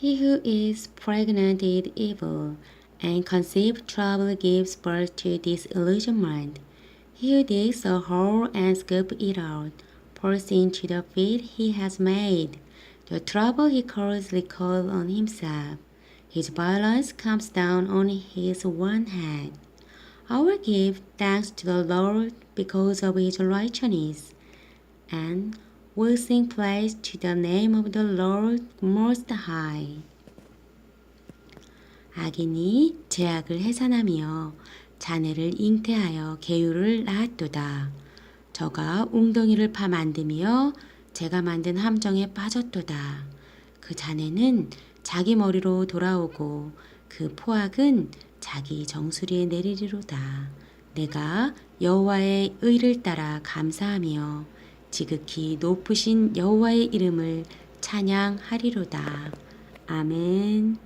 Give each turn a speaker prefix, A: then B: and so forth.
A: He who is pregnant is evil, and conceived trouble gives birth to disillusionment. He who digs a hole and scoops it out, falls into the pit he has made. The trouble he causes calls on himself. His violence comes down on his one head. I will give thanks to the Lord because of his righteousness, and will sing praise to the name of the Lord Most High. 악인이 죄악을 해산하며 자네를 잉태하여 계율을 낳았도다. 저가 웅덩이를 파 만들며 제가 만든 함정에 빠졌도다. 그 자네는 자기 머리로 돌아오고 그 포악은 자기 정수리에 내리리로다. 내가 여호와의 의를 따라 감사하며 지극히 높으신 여호와의 이름을 찬양하리로다. 아멘.